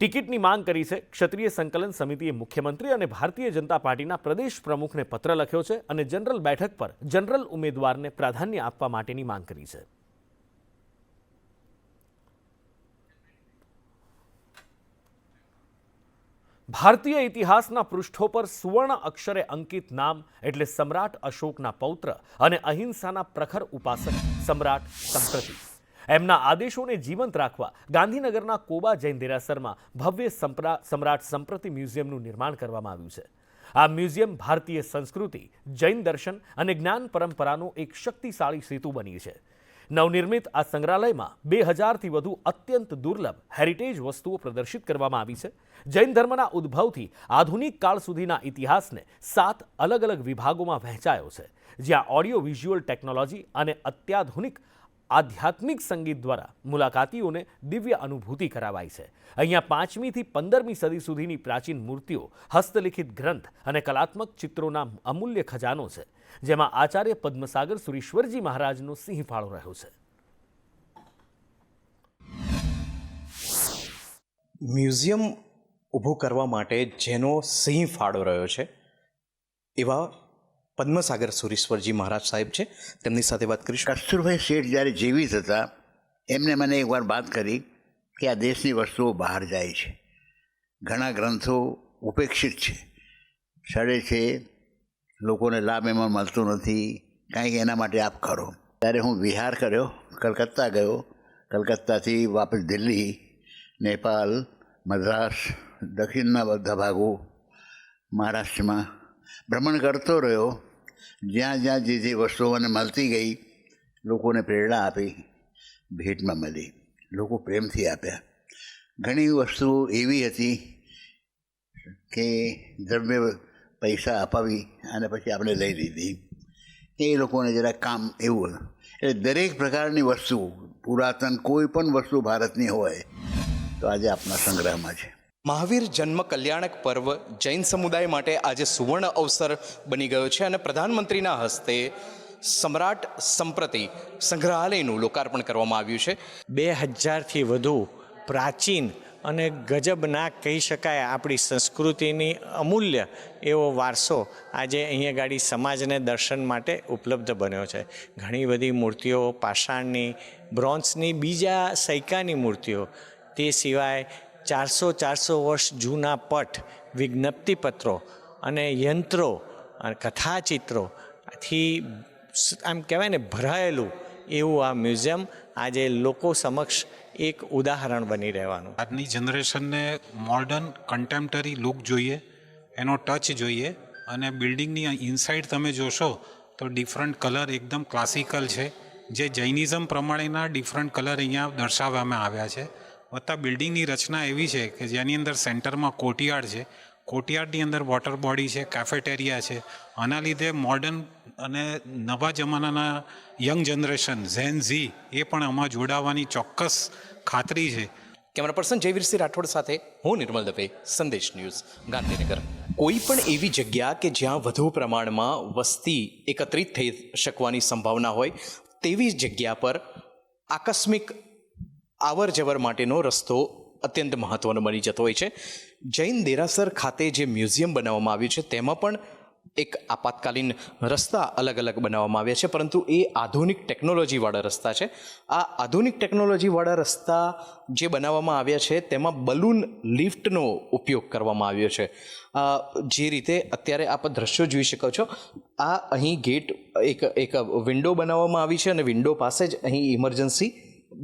ટિકિટની માંગ કરી છે. ક્ષત્રિય સંકલન સમિતિએ મુખ્યમંત્રી અને ભારતીય જનતા પાર્ટીના પ્રદેશ પ્રમુખને પત્ર લખ્યો છે અને જનરલ બેઠક પર જનરલ ઉમેદવારને પ્રાધાન્ય આપવા માટેની માંગ કરી છે. ભારતીય ઇતિહાસના પૃષ્ઠો પર સુવર્ણ અક્ષરે અંકિત નામ એટલે સમ્રાટ અશોકના પૌત્ર અને અહિંસાના પ્રખર ઉપાસક સમ્રાટ સંપ્રતિ. એમના આદેશોને જીવંત રાખવા ગાંધીનગરના કોબા જૈન દેરાસરમાં ભવ્ય સમ્રાટ સંપ્રતિ મ્યુઝિયમનું નિર્માણ કરવામાં આવ્યું છે. આ મ્યુઝિયમ ભારતીય સંસ્કૃતિ, જૈન દર્શન અને જ્ઞાન પરંપરાનો એક શક્તિશાળી સેતુ બની છે. નવનિર્મિત આ સંગ્રહાલયમાં 2000થી વધુ અત્યંત દુર્લભ હેરિટેજ વસ્તુઓ પ્રદર્શિત કરવામાં આવી છે. જૈન ધર્મના ઉદ્ભવથી આધુનિક કાળ સુધીના ઇતિહાસને 7 અલગ અલગ વિભાગોમાં વહેંચાયો છે, જ્યાં ઓડિયો વિઝ્યુઅલ ટેકનોલોજી અને અત્યાધુનિક આધ્યાત્મિક સંગીત દ્વારા મુલાકાતીઓને દિવ્ય અનુભૂતિ કરાવાય છે. અહીંયા 5મી થી 15મી સદી સુધીની પ્રાચીન મૂર્તિઓ, હસ્તલિખિત ગ્રંથ અને કલાત્મક ચિત્રોના અમૂલ્ય ખજાનો છે, જેમાં આચાર્ય પદ્મસાગર સુરીશ્વરજી મહારાજનો સિંહ ફાળો રહ્યો છે. મ્યુઝિયમ ઊભું કરવા માટે જેનો સિંહ ફાળો રહ્યો છે એવા પદ્મસાગર સુરીશ્વરજી મહારાજ સાહેબ છે. તેમની સાથે વાત કરીશું. કસ્તુરભાઈ શેઠ જ્યારે જીવિત હતા એમને મને એકવાર વાત કરી કે આ દેશની વસ્તુઓ બહાર જાય છે, ઘણા ગ્રંથો ઉપેક્ષિત છે, સડે છે, લોકોને લાભ એમાં મળતો નથી, કાંઈક એના માટે આપ કરો. ત્યારે હું વિહાર કર્યો, કલકત્તા ગયો, કલકત્તાથી વાપસ દિલ્હી, નેપાલ, મદ્રાસ, દક્ષિણના બધા ભાગો, મહારાષ્ટ્રમાં ભ્રમણ કરતો રહ્યો. જ્યાં જ્યાં જે વસ્તુઓ મને મળતી ગઈ, લોકોને પ્રેરણા આપી, ભેટમાં મળી, લોકો પ્રેમથી આપ્યા. ઘણી વસ્તુઓ એવી હતી કે દ્રવ્ય પૈસા અપાવી અને પછી આપણે લઈ લીધી. એ લોકોને જરા કામ એવું હતું. એટલે દરેક પ્રકારની વસ્તુ, પુરાતન કોઈ પણ વસ્તુ ભારતની હોય તો આજે આપણા સંગ્રહમાં છે. મહાવીર જન્મ કલ્યાણક પર્વ જૈન સમુદાય માટે આજે સુવર્ણ અવસર બની ગયો છે અને પ્રધાનમંત્રીના હસ્તે સમ્રાટ સંપ્રતિ સંગ્રહાલયનું લોકાર્પણ કરવામાં આવ્યું છે. 2000થી વધુ પ્રાચીન અને ગજબના કહી શકાય આપણી સંસ્કૃતિની અમૂલ્ય એવો વારસો આજે અહીંયા ગાડી સમાજને દર્શન માટે ઉપલબ્ધ બન્યો છે. ઘણી બધી મૂર્તિઓ પાષાણની, બ્રોન્ઝની, બીજા સૈકાની મૂર્તિઓ, તે સિવાય 400 વર્ષ જૂના પટ, વિજ્ઞપ્તિપત્રો અને યંત્રો અને કથાચિત્રોથી આમ કહેવાય ને ભરાયેલું એવું આ મ્યુઝિયમ આજે લોકો સમક્ષ એક ઉદાહરણ બની રહેવાનું. આજની જનરેશનને મોડર્ન કન્ટેમ્પરરી લુક જોઈએ, એનો ટચ જોઈએ. અને બિલ્ડિંગની ઇનસાઇડ તમે જોશો તો ડિફરન્ટ કલર એકદમ ક્લાસિકલ છે, જે જૈનિઝમ પ્રમાણેના ડિફરન્ટ કલર અહીંયા દર્શાવવામાં આવ્યા છે. વત્તા બિલ્ડિંગની રચના એવી છે કે જેની અંદર સેન્ટરમાં કોર્ટયાર્ડ છે, કોર્ટયાર્ડની અંદર વોટર બોડી છે, કેફેટેરિયા છે. આના લીધે મોડર્ન અને નવા જમાનાના યંગ જનરેશન ઝેન ઝી એ પણ આમાં જોડાવાની ચોક્કસ ખાતરી છે. કેમેરા પર્સન જયવીરસિંહ રાઠોડ સાથે હું નિર્મલ દવે, સંદેશ ન્યૂઝ, ગાંધીનગર. કોઈ પણ એવી જગ્યા કે જ્યાં વધુ પ્રમાણમાં વસ્તી એકત્રિત થઈ શકવાની સંભાવના હોય તેવી જગ્યા પર આકસ્મિક આવર જવર માટેનો રસ્તો અત્યંત મહત્ત્વનો બની જતો હોય છે. જૈન દેરાસર ખાતે જે મ્યુઝિયમ બનાવવામાં આવ્યું છે તેમાં પણ એક આપાતકાલીન રસ્તા અલગ અલગ બનાવવામાં આવ્યા છે, પરંતુ એ આધુનિક ટેકનોલોજીવાળા રસ્તા છે. આ આધુનિક ટેકનોલોજીવાળા રસ્તા જે બનાવવામાં આવ્યા છે તેમાં બલૂન લિફ્ટનો ઉપયોગ કરવામાં આવ્યો છે. જે રીતે અત્યારે આપ દ્રશ્યો જોઈ શકો છો, આ અહીં ગેટ એક વિન્ડો બનાવવામાં આવી છે અને વિન્ડો પાસે જ અહીં ઇમરજન્સી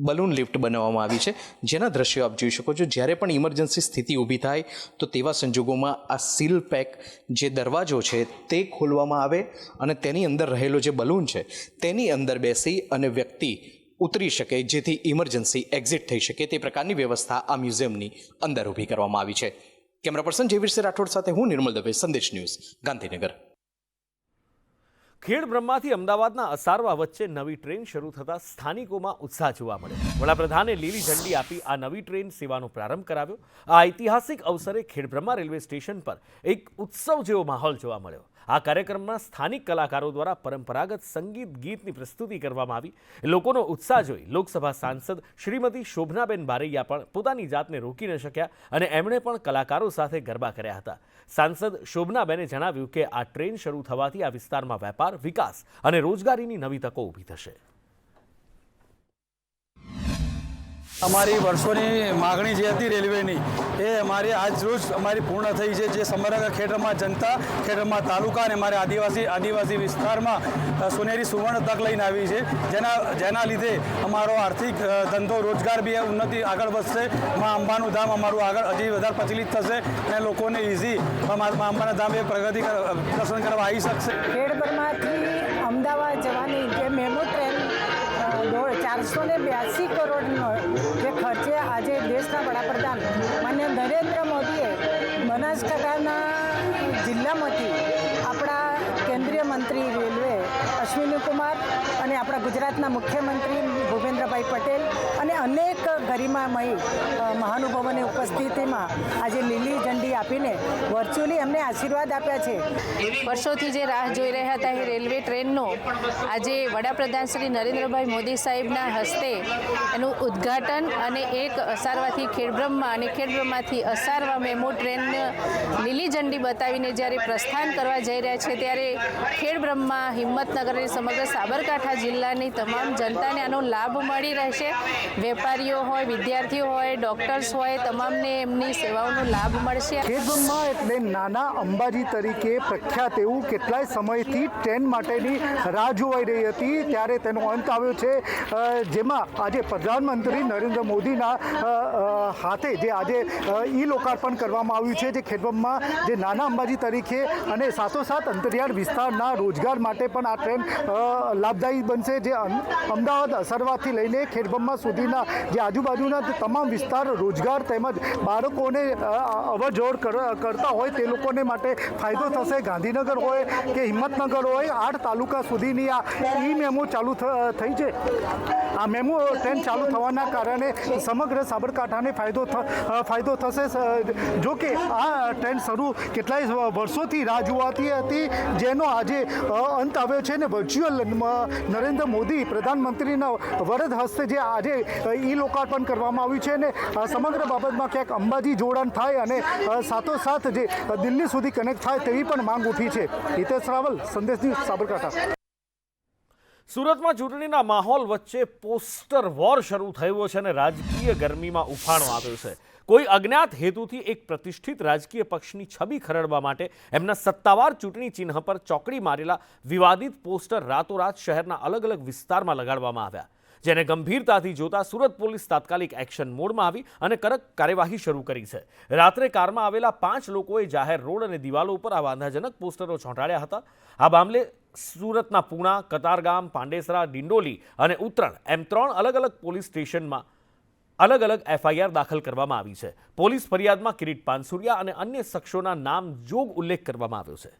બલૂન લિફ્ટ બનાવવામાં આવી છે, જેના દ્રશ્યો આપ જોઈ શકો છો. જ્યારે પણ ઇમરજન્સી સ્થિતિ ઊભી થાય તો તેવા સંજોગોમાં આ સીલ પેક જે દરવાજો છે તે ખોલવામાં આવે અને તેની અંદર રહેલો જે બલૂન છે તેની અંદર બેસી અને વ્યક્તિ ઉતરી શકે, જેથી ઇમરજન્સી એક્ઝિટ થઈ શકે. તે પ્રકારની વ્યવસ્થા આ મ્યુઝિયમની અંદર ઊભી કરવામાં આવી છે. કેમેરા પર્સન જયવીરસિંહ રાઠોડ સાથે હું નિર્મલ દવે, સંદેશ ન્યૂઝ, ગાંધીનગર. ખેડબ્રહ્માથી અમદાવાદના અસારવા વચ્ચે નવી ટ્રેન શરૂ થતાં સ્થાનિકોમાં ઉત્સાહ જોવા મળ્યો. વડાપ્રધાને લીલી ઝંડી આપી આ નવી ટ્રેન સેવાનો પ્રારંભ કરાવ્યો. આ ઐતિહાસિક અવસરે ખેડબ્રહ્મા રેલવે સ્ટેશન પર એક ઉત્સવ જેવો માહોલ જોવા મળ્યો. આ કાર્યક્રમમાં સ્થાનિક કલાકારો દ્વારા પરંપરાગત સંગીત ગીતની પ્રસ્તુતિ કરવામાં આવી. લોકોનો ઉત્સાહ જોઈ લોકસભા સાંસદ શ્રીમતી શોભનાબેન બારૈયા પણ પોતાની જાતને રોકી ન શક્યા અને એમણે પણ કલાકારો સાથે ગરબા કર્યા હતા. સાંસદ શોભનાબેને જણાવ્યું કે આ ટ્રેન શરૂ થવાથી આ વિસ્તારમાં વેપાર, વિકાસ અને રોજગારીની નવી તકો ઊભી થશે. અમારી વર્ષોની માગણી જે હતી રેલવેની એ અમારી આજ રોજ અમારી પૂર્ણ થઈ છે. જે સમગ્ર ખેડબ્રહ્મા જનતા, ખેડબ્રહ્મા તાલુકા અને અમારે આદિવાસી વિસ્તારમાં સોનેરી સુવર્ણ તક લઈને આવી છે, જેના લીધે અમારો આર્થિક ધંધો, રોજગાર બી ઉન્નતિ આગળ વધશે. મા અંબાનું ધામ અમારું આગળ હજી વધારે પ્રચલિત થશે અને લોકોને ઇઝી મા અંબાના ધામ એ પ્રગતિ દર્શન કરવા આવી શકશે. ખેડબ્રહ્માથી અમદાવાદ જવાની જે મેમો ટ્રેન 482 કરોડનો જે ખર્ચે આજે દેશના વડાપ્રધાન માન્ય નરેન્દ્ર મોદીએ બનાસકાંઠાના જિલ્લામાંથી આપણા કેન્દ્રીય મંત્રી રેલવે અશ્વિનીકુમાર અને આપણા ગુજરાતના મુખ્યમંત્રી ભૂપેન્દ્રભાઈ પટેલ અને અનેક ગરિમામયી મહાનુભાવોની ઉપસ્થિતિમાં આજે લીલી ઝંડી આપીને વર્ચ્યુઅલી એમને આશીર્વાદ આપ્યા છે. વર્ષોથી જે રાહ જોઈ રહ્યા હતા એ રેલવે ટ્રેનનો આજે વડાપ્રધાન શ્રી નરેન્દ્રભાઈ મોદી સાહેબના હસ્તે એનું ઉદ્ઘાટન અને એક અસારવાથી ખેડબ્રહ્મા અને ખેડબ્રહ્માથી અસારવા મેમો ટ્રેન લીલી ઝંડી બતાવીને જ્યારે પ્રસ્થાન કરવા જઈ રહ્યા છે ત્યારે ખેડબ્રહ્મા, હિંમતનગર અને સમગ્ર સાબરકાંઠા જિલ્લાની તમામ જનતાને આનો લાભ મળી રહેશે. વેપારીઓ હોય, વિદ્યાર્થીઓ હોય, ડૉક્ટર્સ હોય, તમામને એમની સેવાઓનો લાભ મળશે. ખેડબ્રહ્મા એટલે નાના અંબાજી તરીકે પ્રખ્યાત એવું કેટલાય સમયથી ટ્રેન માટેની રાહ જોવાઈ રહી હતી, ત્યારે તેનો અંત આવ્યો છે. જેમાં આજે પ્રધાનમંત્રી નરેન્દ્ર મોદીના હાથે જે આજે ઈ લોકાર્પણ કરવામાં આવ્યું છે, જે ખેડબ્રહ્મા જે નાના અંબાજી તરીકે અને સાથોસાથ અંતરિયાળ વિસ્તારના રોજગાર માટે પણ આ ટ્રેન લાભદાયી બનશે. જે અમદાવાદ અસરવાથી લઈને ખેડબ્રહ્મા સુધીના જે આજુબાજુના તમામ વિસ્તાર રોજગાર તેમજ બાળકોને અવરજવર કરતા હોય તે લોકોને માટે ફાયદો થશે. ગાંધીનગર હોય કે હિંમતનગર હોય, 8 તાલુકા સુધીની આ ઈ મેમો ચાલુ થઈ છે. આ મેમો ટ્રેન ચાલુ થવાના કારણે સમગ્ર સાબરકાંઠાને ફાયદો થશે. જો કે આ ટ્રેન શરૂ કેટલાય વર્ષોથી રાહ જોવાતી હતી, જેનો આજે અંત આવ્યો છે ને વર્ચ્યુઅલ નરેન્દ્ર મોદી પ્રધાનમંત્રીના વરદ હસ્તે જે આજે ઈ લોકાર્પણ કરવામાં આવ્યું છે ને સમગ્ર બાબતમાં ક્યાંક અંબાજી જોડાણ થાય અને સાથોસાથ જે દિલ્હી સુધી કનેક્ટ થાય તેવી પણ માંગ ઉઠી છે. હિતેશ રાવલ, સંદેશ ન્યૂઝ, સાબરકાંઠા. સુરતમાં ચૂંટણીના માહોલ વચ્ચે પોસ્ટર વોર શરૂ થયો છે અને રાજકીય ગરમીમાં ઉફાણો આવ્યો છે. કોઈ અજ્ઞાત હેતુથી એક પ્રતિષ્ઠિત રાજકીય પક્ષની છબી ખરડવા માટે એમના સત્તાવાર ચૂંટણી ચિહ્ન પર ચોકડી મારેલા વિવાદિત પોસ્ટર રાતોરાત શહેરના અલગ અલગ વિસ્તારમાં લગાડવામાં આવ્યા, જેને ગંભીરતાથી જોતા સુરત પોલીસ તાત્કાલિક એક્શન મોડમાં આવી અને કડક કાર્યવાહી શરૂ કરી છે. રાત્રે કારમાં આવેલા 5 લોકોએ જાહેર રોડ અને દિવાલો ઉપર આ વાંધાજનક પોસ્ટરો ચોંટાડ્યા હતા. આ મામલે સુરતના પૂણા, કતારગામ, પાંડેસરા, ડિંડોલી અને ઉત્તરણ એમ 3 અલગ અલગ પોલીસ સ્ટેશનમાં અલગ અલગ FIR દાખલ કરવામાં આવી છે. પોલીસ ફરિયાદમાં કિરીટ પાનસુરિયા અને અન્ય શખ્સોના નામ જોગ ઉલ્લેખ કરવામાં આવ્યો છે.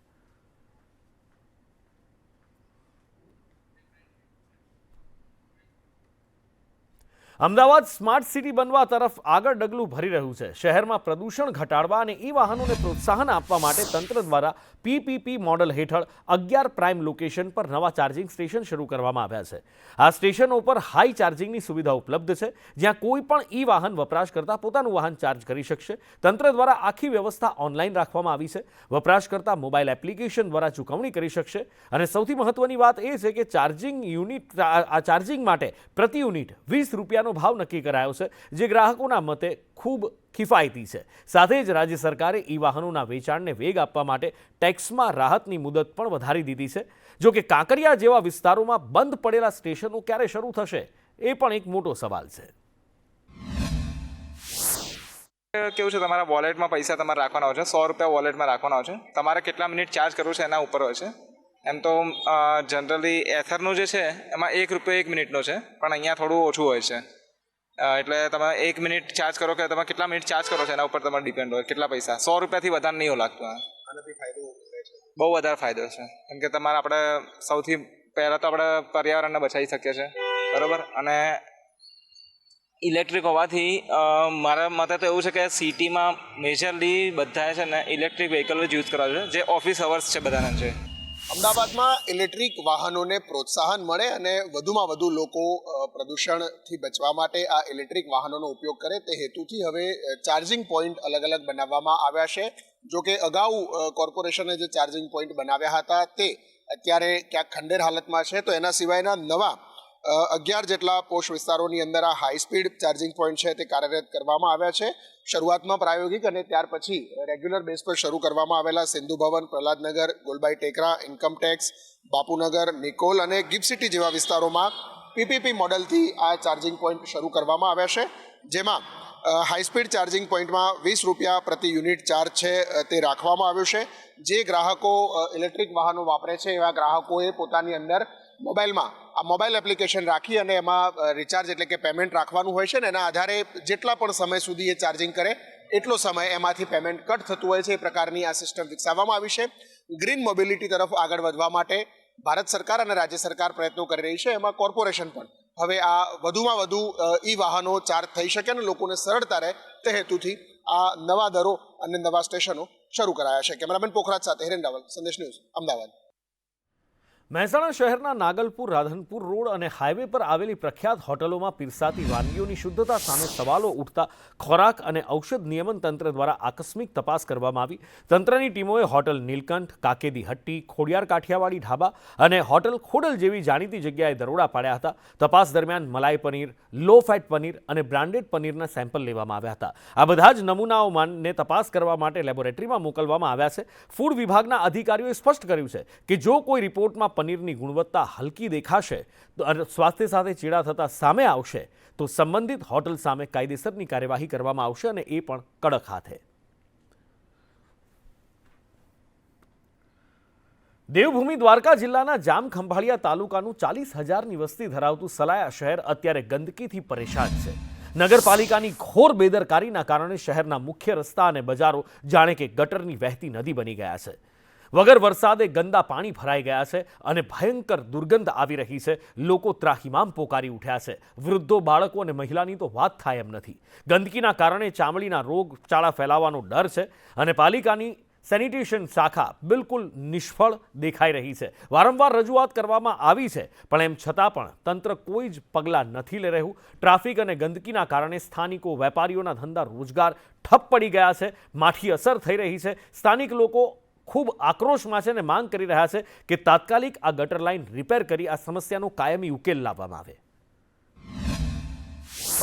અમદાવાદ સ્માર્ટ સિટી બનવા તરફ આગળ ડગલું ભરી રહ્યું છે. શહેરમાં પ્રદૂષણ ઘટાડવા અને ઈ વાહનોને પ્રોત્સાહન આપવા માટે તંત્ર દ્વારા PPP મોડલ હેઠળ 11 પ્રાઇમ લોકેશન પર નવા ચાર્જિંગ સ્ટેશન શરૂ કરવામાં આવ્યા છે. આ સ્ટેશનો પર હાઈ ચાર્જિંગની સુવિધા ઉપલબ્ધ છે, જ્યાં કોઈ પણ ઈ વાહન વપરાશકર્તા પોતાનું વાહન ચાર્જ કરી શકશે. તંત્ર દ્વારા આખી વ્યવસ્થા ઓનલાઈન રાખવામાં આવી છે. વપરાશકર્તા મોબાઈલ એપ્લિકેશન દ્વારા ચૂકવણી કરી શકશે અને સૌથી મહત્વની વાત એ છે કે ચાર્જિંગ માટે પ્રતિ યુનિટ 20 રૂપિયાનો ભાવ નક્કી કરાયો છે, જે ગ્રાહકોના મતે ખૂબ કિફાયતી છે. સાથે જ રાજ્ય સરકારે ઈ વાહનોના વેચાણને વેગ આપવા માટે ટેક્સમાં રાહતની મુદત પણ વધારી દીધી છે. જો કે કાંકરિયા જેવા વિસ્તારોમાં બંધ પડેલા સ્ટેશનો ક્યારે શરૂ થશે એ પણ એક મોટો સવાલ છે. કેવું છે, તમારા વોલેટમાં પૈસા તમારે રાખવાના હોય છે, 100 રૂપિયા વોલેટમાં રાખવાના હોય છે. તમારે કેટલા મિનિટ ચાર્જ કરવું છે એના ઉપર હોય છે. એમ તો જનરલી એથરનું જે છે એમાં 1 રૂપિયો 1 મિનિટનો છે, પણ અહીંયા થોડું ઓછું હોય છે. એટલે તમે 1 મિનિટ ચાર્જ કરો કે તમે કેટલા મિનિટ ચાર્જ કરો છો એના ઉપર તમારે ડિપેન્ડ હોય કેટલા પૈસા. 100 રૂપિયાથી વધારે નહીં લાગતું. આનાથી ફાયદો બહુ વધારે ફાયદો છે, કેમ કે તમારે આપણે સૌથી પહેલાં તો આપણે પર્યાવરણને બચાવી શકીએ છીએ, બરાબર. અને ઇલેક્ટ્રિક હોવાથી મારા મતે તો એવું છે કે સિટીમાં મેજરલી બધા છે ને ઇલેક્ટ્રિક વ્હીકલ જ યુઝ કરાવે છે, જે ઓફિસ અવર્સ છે બધાના છે. અમદાવાદમાં ઇલેક્ટ્રિક વાહનોને પ્રોત્સાહન મળે અને વધુમાં વધુ લોકો પ્રદૂષણથી બચવા માટે આ ઇલેક્ટ્રિક વાહનોનો ઉપયોગ કરે તે હેતુથી હવે ચાર્જિંગ પોઈન્ટ અલગ અલગ બનાવવામાં આવ્યા છે. જો કે અગાઉ કોર્પોરેશને જે ચાર્જિંગ પોઈન્ટ બનાવ્યા હતા તે અત્યારે ક્યાંક ખંડેર હાલતમાં છે, તો એના સિવાયના નવા 11 જેટલા પોશ વિસ્તારોની અંદર આ હાઈ સ્પીડ ચાર્જિંગ પોઈન્ટ છે તે કાર્યરત કરવામાં આવ્યા છે. શરૂઆતમાં પ્રાયોગિક અને ત્યાર પછી રેગ્યુલર બેઝ પર શરૂ કરવામાં આવેલા સિંધુ ભવન, પ્રહલાદનગર, ગુલબાઈ ટેકરા, ઇન્કમટેક્સ, બાપુનગર, નિકોલ અને ગિફ્ટ સિટી જેવા વિસ્તારોમાં PPP મોડલથી આ ચાર્જિંગ પોઈન્ટ શરૂ કરવામાં આવ્યા છે, જેમાં હાઈ સ્પીડ ચાર્જિંગ પોઈન્ટમાં 20 રૂપિયા પ્રતિ યુનિટ ચાર્જ છે તે રાખવામાં આવ્યો છે. જે ગ્રાહકો ઇલેક્ટ્રિક વાહનો વાપરે છે એવા ગ્રાહકોએ પોતાની અંદર મોબાઈલમાં આ મોબાઈલ એપ્લિકેશન રાખી અને એમાં રિચાર્જ એટલે કે પેમેન્ટ રાખવાનું હોય છે ને એના આધારે જેટલા પણ સમય સુધી એ ચાર્જિંગ કરે એટલો સમય એમાંથી પેમેન્ટ કટ થતું હોય છે. એ પ્રકારની આ સિસ્ટમ વિકસાવવામાં આવી છે. ગ્રીન મોબિલિટી તરફ આગળ વધવા માટે ભારત સરકાર અને રાજ્ય સરકાર પ્રયત્નો કરી રહી છે, એમાં કોર્પોરેશન પણ હવે આ વધુમાં વધુ ઈ વાહનો ચાર્જ થઈ શકે અને લોકોને સરળતા રહે તે હેતુથી આ નવા દરો અને નવા સ્ટેશનો શરૂ કરાયા છે. કેમેરામેન પોખરાજ સાથે હિરેન રાવલ, સંદેશ ન્યૂઝ, અમદાવાદ. મહેસાણા શહેરના નાગલપુર રાધનપુર રોડ અને હાઈવે પર આવેલી પ્રખ્યાત હોટલોમાં પીરસાતી વાનગીઓની શુદ્ધતા સામે સવાલો ઉઠતા ખોરાક અને ઔષધ નિયમન તંત્ર દ્વારા આકસ્મિક તપાસ કરવામાં આવી. તંત્રની ટીમોએ હોટલ નીલકંઠ, કાકેદી હટ્ટી, ખોડિયાર કાઠિયાવાડી ઢાબા અને હોટલ ખોડલ જેવી જાણીતી જગ્યાએ દરોડા પાડ્યા હતા. તપાસ દરમિયાન મલાઈ પનીર, લો ફેટ પનીર અને બ્રાન્ડેડ પનીરના સેમ્પલ લેવામાં આવ્યા હતા. આ બધા જ નમૂનાઓને તપાસ કરવા માટે લેબોરેટરીમાં મોકલવામાં આવ્યા છે. ફૂડ વિભાગના અધિકારીઓએ સ્પષ્ટ કર્યું છે કે જો કોઈ રિપોર્ટમાં પનીરની ગુણવત્તા હલકી દેખાશે તો સ્વાસ્થ્ય સાથે ચેડા થતા સામે આવશે તો સંબંધિત હોટલ સામે કાયદેસરની કાર્યવાહી કરવામાં આવશે અને એ પણ કડક હાથે. દેવભૂમિ દ્વારકા જિલ્લાના જામખંભાળિયા તાલુકાનું 40,000ની વસ્તી ધરાવતું સલાયા શહેર અત્યારે ગંદકીથી પરેશાન છે. નગરપાલિકાની ઘોર બેદરકારીના કારણે શહેરના મુખ્ય રસ્તા અને બજારો જાણે કે ગટરની વહેતી નદી બની ગયા છે. વગર વરસાદે ગંદા પાણી ભરાઈ ગયા છે અને ભયંકર દુર્ગંધ આવી રહી છે. લોકો ત્રાહિમામ પોકારી ઉઠ્યા છે. વૃદ્ધો, બાળકો અને મહિલાની તો વાત થાય એમ નથી. ગંદકીના કારણે ચામડીના રોગચાળા ફેલાવાનો ડર છે અને પાલિકાની સેનિટેશન શાખા બિલકુલ નિષ્ફળ દેખાઈ રહી છે. વારંવાર રજૂઆત કરવામાં આવી છે પણ એમ છતાં પણ તંત્ર કોઈ જ પગલાં નથી લઈ રહ્યું. ટ્રાફિક અને ગંદકીના કારણે સ્થાનિકો, વેપારીઓના ધંધા રોજગાર ઠપ પડી ગયા છે. માઠી અસર થઈ રહી છે. સ્થાનિક લોકો ખૂબ આક્રોશમાં છે અને માંગ કરી રહ્યા છે કે તાત્કાલિક આ ગટર લાઇન રિપેર કરી આ સમસ્યાનો કાયમી ઉકેલ લાવવામાં આવે.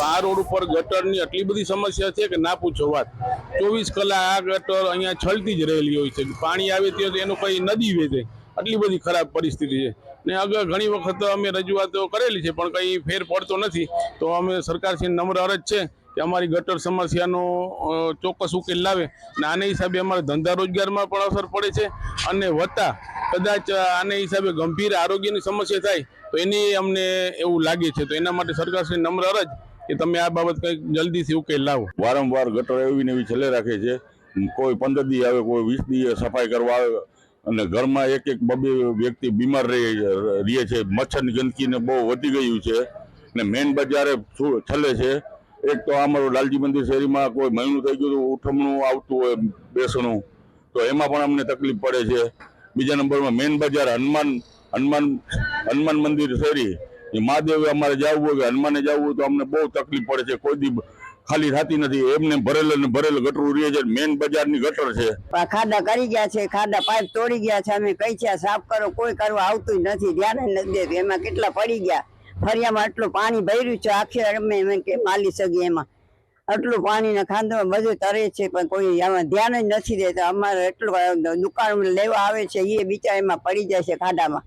આ રોડ ઉપર ગટરની આટલી બધી સમસ્યા છે કે ના પૂછો વાત. 24 કલાક આ ગટર અહીંયા છલતી જ રહેલી હોય છે. પાણી આવે તો એનું કઈ નદી વેચે, આટલી બધી ખરાબ પરિસ્થિતિ છે. ને આગળ ઘણી વખત અમે રજૂઆતો કરેલી છે પણ કંઈ ફેર પડતો નથી. તો અમે સરકારશ્રીને નમ્ર અરજ છે કે અમારી ગટર સમસ્યાનો ચોક્કસ ઉકેલ લાવે અને આને હિસાબે અમારા ધંધા રોજગારમાં પણ અસર પડે છે અને વત્તા કદાચ આને હિસાબે ગંભીર આરોગ્યની સમસ્યા થાય તો એની અમને એવું લાગે છે. તો એના માટે સરકારશ્રીને નમ્ર અરજ કે તમે આ બાબત કંઈક જલ્દીથી ઉકેલ લાવો. વારંવાર ગટર એવી ને એવી છેલ્લે રાખે છે. કોઈ 15 દી આવે, કોઈ 20 દી સફાઈ કરવા આવે અને ઘરમાં એક બબે વ્યક્તિ બીમાર રહે છે. મચ્છરની ગંદકીને બહુ વધી ગયું છે ને મેન બજારે છેલ્લે છે. એક તો અમારું લાલજી મંદિર શેરીમાં કોઈ મહિનું થઈ ગયું ઉઠમણું આવતું હોય બેસણું, તો એમાં પણ અમને તકલીફ પડે છે. બીજા નંબરમાં મેન બજાર હનુમાન મંદિર શેરી, એ મહાદેવે અમારે જવું હોય કે હનુમાને જવું હોય તો અમને બહુ તકલીફ પડે છે. કોઈ દી ખાલી થતી નથી. એમને ભરેલ ગટરું રહે છે. મેન બજારની ગટર છે. ખાડા કરી ગયા છે, ખાડા પાઇપ તોડી ગયા છે. અમે કઈ છે સાફ કરો, કોઈ કરવા આવતું જ નથી, ધ્યાન નથી દેતું. એમાં કેટલા પડી ગયા. ફરિયામાં આટલું પાણી ભર્યું છે, આખી અમે કે માલી સગી એમાં આટલું પાણીના ખાંધમાં બધું તરે છે પણ કોઈ આમાં ધ્યાન જ નથી દેતા. અમારે એટલું દુકાન લેવા આવે છે એ બિચારા એમાં પડી જાય છે ખાડામાં,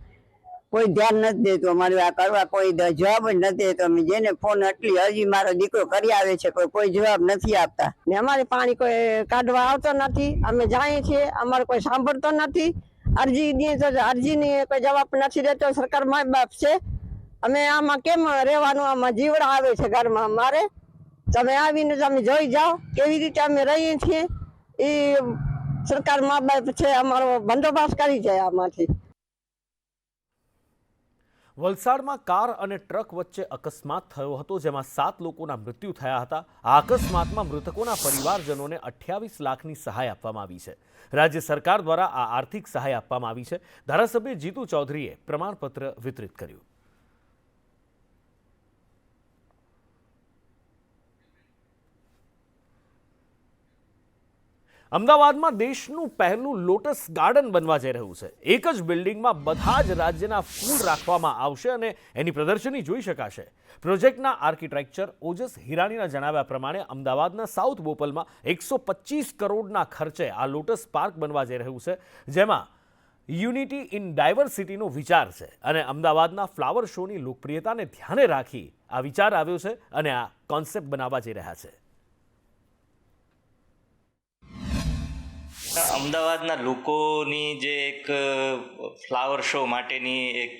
કોઈ ધ્યાન નથી દેતું. અમારે આ કરવા કોઈ જવાબ જ નથી દેતો. અમે જેને ફોન આટલી હજી મારો દીકરો કરી આવે છે કોઈ જવાબ નથી આપતા. ને અમારે પાણી કોઈ કાઢવા આવતો નથી. અમે જાણીએ છીએ, અમારે કોઈ સાંભળતો નથી. અરજીની કોઈ જવાબ નથી દેતો. સરકાર મા બાપ છે. અમે આમાં કેમ રહેવાનું? આમાં જીવડા આવે છે ઘરમાં અમારે. તમે આવીને તમે જોઈ જાઓ કેવી રીતે અમે રહીએ છીએ. એ સરકાર મા બાપ છે, અમારો બંદોબસ્ત કરી જાય આમાંથી. વલસાડમાં કાર અને ટ્રક વચ્ચે અકસ્માત થયો હતો જેમાં 7 લોકોના મૃત્યુ થયા હતા. આ અકસ્માતમાં મૃતકોના પરિવારજનોને 28 લાખની સહાય આપવામાં આવી છે. રાજ્ય સરકાર દ્વારા આ આર્થિક સહાય આપવામાં આવી છે. ધારાસભ્ય જીતુ ચૌધરીએ પ્રમાણપત્ર વિતરિત કર્યું. અમદાવાદમાં દેશનું પહેલું લોટસ ગાર્ડન બનવા જઈ રહ્યું છે. એક જ બિલ્ડિંગમાં બધા જ રાજ્યના ફૂલ રાખવામાં આવશે અને એની પ્રદર્શની જોઈ શકાશે. પ્રોજેક્ટના આર્કિટેક્ચર ઓજસ હિરાણીના જણાવ્યા પ્રમાણે અમદાવાદના સાઉથ બોપલમાં 125 કરોડના ખર્ચે આ લોટસ પાર્ક બનવા જઈ રહ્યું છે, જેમાં યુનિટી ઇન ડાયવર્સિટીનો વિચાર છે અને અમદાવાદના ફ્લાવર શોની લોકપ્રિયતાને ધ્યાને રાખી આ વિચાર આવ્યો છે અને આ કોન્સેપ્ટ બનાવવા જઈ રહ્યા છે. અમદાવાદના લોકોની જે એક ફ્લાવર શો માટેની એક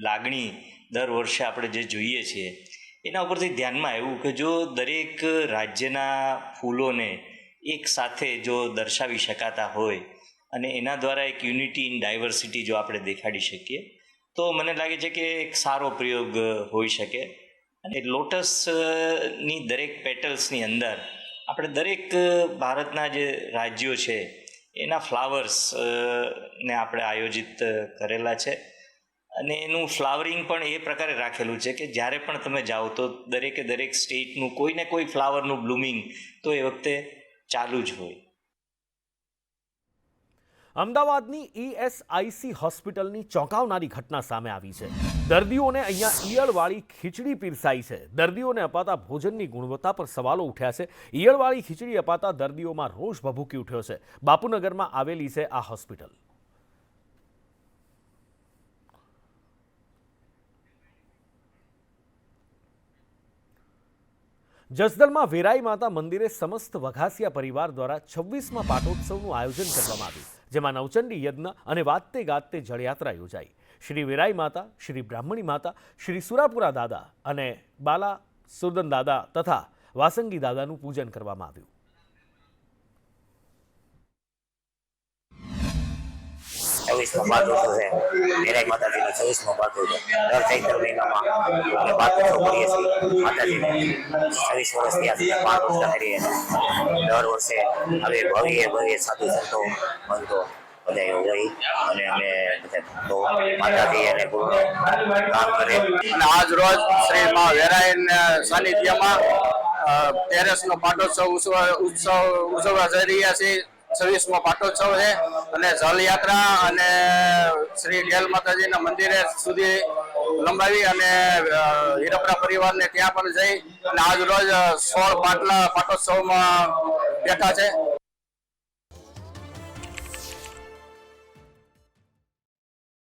લાગણી દર વર્ષે આપણે જે જોઈએ છીએ એના ઉપરથી ધ્યાનમાં આવ્યું કે જો દરેક રાજ્યના ફૂલોને એક સાથે જો દર્શાવી શકાતા હોય અને એના દ્વારા એક યુનિટી ઇન ડાયવર્સિટી જો આપણે દેખાડી શકીએ તો મને લાગે છે કે એક સારો પ્રયોગ હોઈ શકે. અને લોટસની દરેક પેટલ્સની અંદર આપણે દરેક ભારતના જે રાજ્યો છે એના ફ્લાવર્સ ને આપણે આયોજિત કરેલા છે. અને એનું ફ્લાવરિંગ પણ એ પ્રકારે રાખેલું છે કે જ્યારે પણ તમે જાઓ તો દરેક સ્ટેટનું કોઈ ને કોઈ ફ્લાવરનું બ્લૂમિંગ તો એ વખતે ચાલુ જ હોય. અમદાવાદની ESIC હોસ્પિટલની ચોંકાવનારી ઘટના સામે આવી છે. દર્દીઓને અહીંયા ઈયળવાળી ખીચડી પીરસાઈ છે. દર્દીઓને અપાતા ભોજનની ગુણવત્તા પર સવાલો ઉઠ્યા છે. ઈયળવાળી ખીચડી અપાતા દર્દીઓમાં રોષ ભભૂકી ઉઠ્યો છે. બાપુનગરમાં આવેલી છે આ હોસ્પિટલ. જસદણમાં વેરાઈ માતા મંદિરે સમસ્ત વઘાસિયા પરિવાર દ્વારા 26મા પાટોત્સવનું આયોજન કરવામાં આવ્યું, જેમાં નવચંડી યજ્ઞ અને વાતે ગાતે જળયાત્રા યોજાઈ. શ્રી વેરાઈ માતા, શ્રી બ્રાહ્મણી માતા, શ્રી સુરાપુરા દાદા અને બાલા સુરદન દાદા તથા વાસંગી દાદાનું પૂજન કરવામાં આવ્યું. વેરાઈ માતાજીનો 26મો પાટોત્સવ દર ચૈત્ર મહિનામાં અમે પાટોત્સવ કરીએ છીએ. માતાજીને 26 વર્ષથી આ પાટોત્સવ કરીએ દર વર્ષે હવે ભવ્ય સાધુ સંતો મંતો બધા હોય અને અમે તો માતાજી અને ગુરુનું કામ કરે. અને આજ રોજ શ્રી મા વેરાઈના સાનિધ્યમાં 13નો પાટોત્સવ ઉજવવા જઈ રહ્યા છીએ. 26મો પાટોત્સવ છે અને જલયાત્રા અને શ્રી ડેલ માતાજીના મંદિરે સુધી લંબાવી અને હીરપરા પરિવારને ત્યાં પણ જઈ અને આજ રોજ 16 પાટોત્સવમાં બેઠા છે.